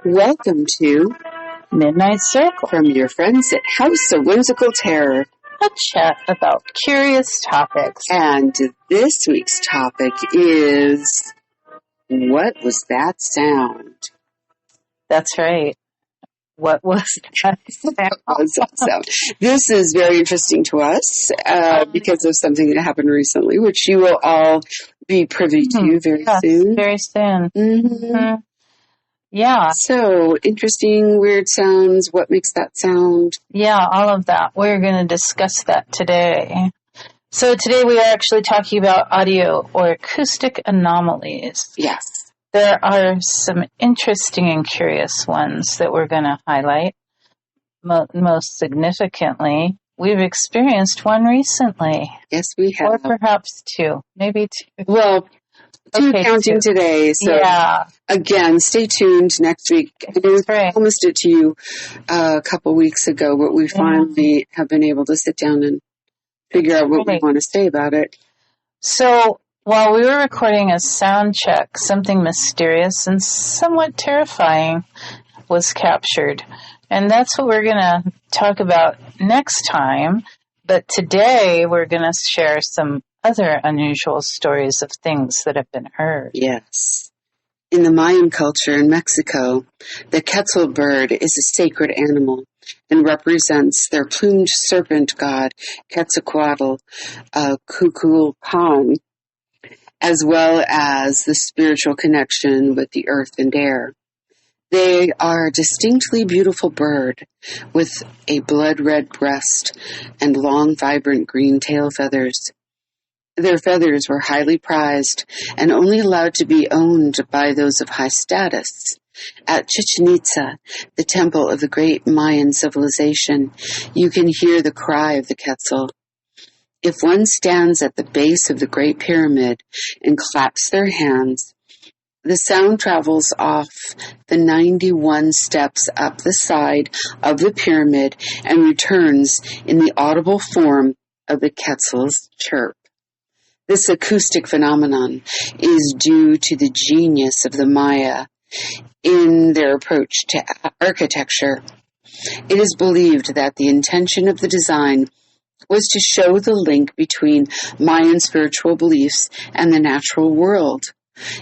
Welcome to Midnight Circle, from your friends at House of Whimsical Terror, a chat about curious topics. And this week's topic is, what was that sound? That's right. What was that sound? What was that sound? This is very interesting to us because of something that happened recently, which you will all be privy to very soon. Very soon. Mm-hmm. Yeah. So, interesting, weird sounds. What makes that sound? Yeah, all of that. We're going to discuss that today. So today we are actually talking about audio or acoustic anomalies. Yes. There are some interesting and curious ones that we're going to highlight. Most significantly, we've experienced one recently. Yes, we have. Or perhaps two. Maybe two. Well, two counting today. So, again, stay tuned next week. I promised it to you a couple weeks ago, but we finally have been able to sit down and figure out what we want to say about it. So, while we were recording a sound check, something mysterious and somewhat terrifying was captured. And that's what we're going to talk about next time. But today we're going to share some other unusual stories of things that have been heard. Yes. In the Mayan culture in Mexico, the quetzal bird is a sacred animal and represents their plumed serpent god, Quetzalcoatl, Kukulkan, as well as the spiritual connection with the earth and air. They are a distinctly beautiful bird with a blood-red breast and long, vibrant green tail feathers. Their feathers were highly prized and only allowed to be owned by those of high status. At Chichen Itza, the temple of the great Mayan civilization, you can hear the cry of the quetzal. If one stands at the base of the Great Pyramid and claps their hands, the sound travels off the 91 steps up the side of the pyramid and returns in the audible form of the quetzal's chirp. This acoustic phenomenon is due to the genius of the Maya in their approach to architecture. It is believed that the intention of the design was to show the link between Mayan spiritual beliefs and the natural world.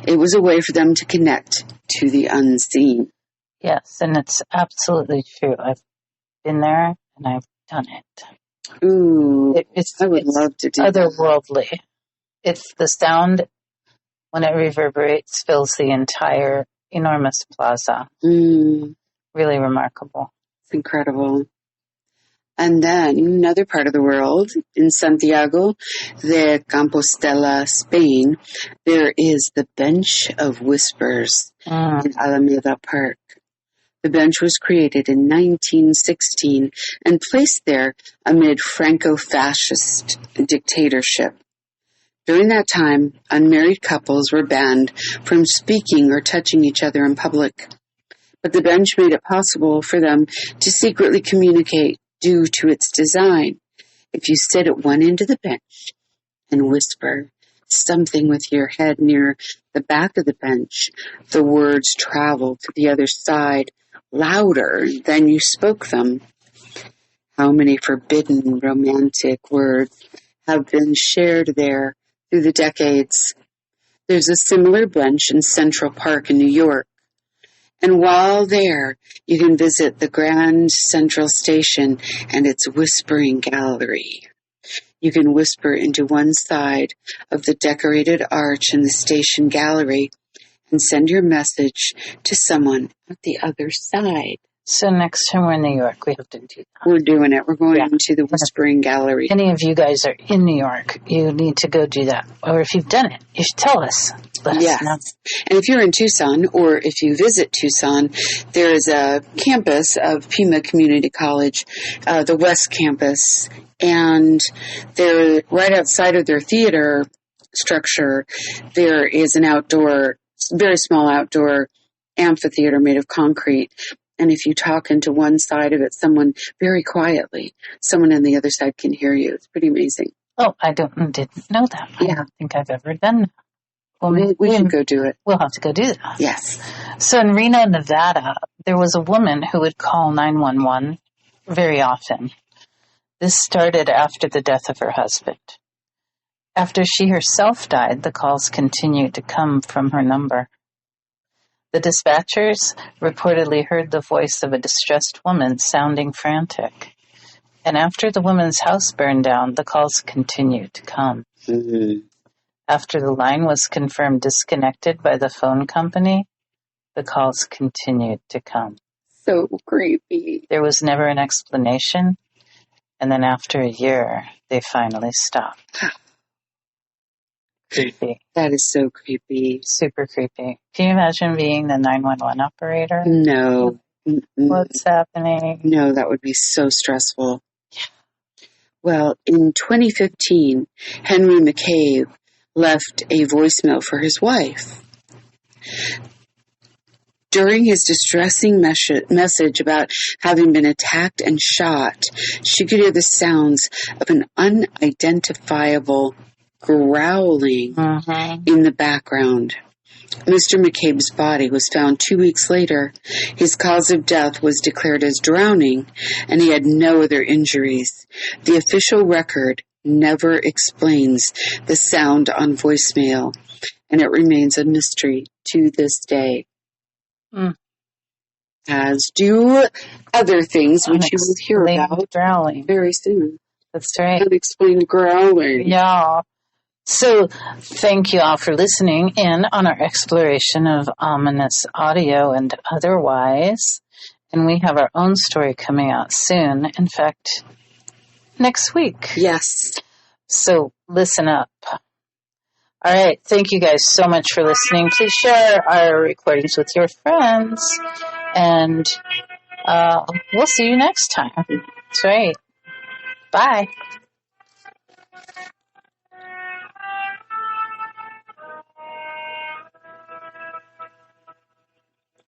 It was a way for them to connect to the unseen. Yes, and it's absolutely true. I've been there and I've done it. Ooh, I would love to do otherworldly. It's the sound, when it reverberates, fills the entire enormous plaza. Really remarkable. It's incredible. And then another part of the world, in Santiago de Compostela, Spain, there is the Bench of Whispers in Alameda Park. The bench was created in 1916 and placed there amid Franco-fascist dictatorship. During that time, unmarried couples were banned from speaking or touching each other in public. But the bench made it possible for them to secretly communicate due to its design. If you sit at one end of the bench and whisper something with your head near the back of the bench, the words travel to the other side louder than you spoke them. How many forbidden romantic words have been shared there through the decades? There's a similar bench in Central Park in New York. And while there, you can visit the Grand Central Station and its Whispering Gallery. You can whisper into one side of the decorated arch in the station gallery and send your message to someone at the other side. So next time we're in New York, we have to do that. We're doing it. We're going to the Whispering Gallery. If any of you guys are in New York, you need to go do that. Or if you've done it, you should tell us. Let us know. And if you're in Tucson, or if you visit Tucson, there is a campus of Pima Community College, the West Campus, and they're right outside of their theater structure. There is an outdoor, very small outdoor amphitheater made of concrete. And if you talk into one side of it, someone very quietly, someone on the other side can hear you. It's pretty amazing. Oh, I didn't know that. I don't think I've ever done that. Well, We should go do it. We'll have to go do that. Yes. So in Reno, Nevada, there was a woman who would call 911 very often. This started after the death of her husband. After she herself died, the calls continued to come from her number. The dispatchers reportedly heard the voice of a distressed woman sounding frantic. And after the woman's house burned down, the calls continued to come. Mm-hmm. After the line was confirmed disconnected by the phone company, the calls continued to come. So creepy. There was never an explanation, and then after a year, they finally stopped. Creepy. That is so creepy. Super creepy. Can you imagine being the 911 operator? No. Mm-mm. What's happening? No, that would be so stressful. Well, in 2015, Henry McCabe left a voicemail for his wife. During his distressing message about having been attacked and shot, she could hear the sounds of an unidentifiable growling in the background. Mr. McCabe's body was found 2 weeks later. His cause of death was declared as drowning, and he had no other injuries. The official record never explains the sound on voicemail, and it remains a mystery to this day. As do other things which you will hear about growling very soon. That's right. Unexplained growling. Yeah. So thank you all for listening in on our exploration of ominous audio and otherwise. And we have our own story coming out soon. In fact, next week. Yes. So listen up. All right. Thank you guys so much for listening. Please share our recordings with your friends. And we'll see you next time. That's right. Bye.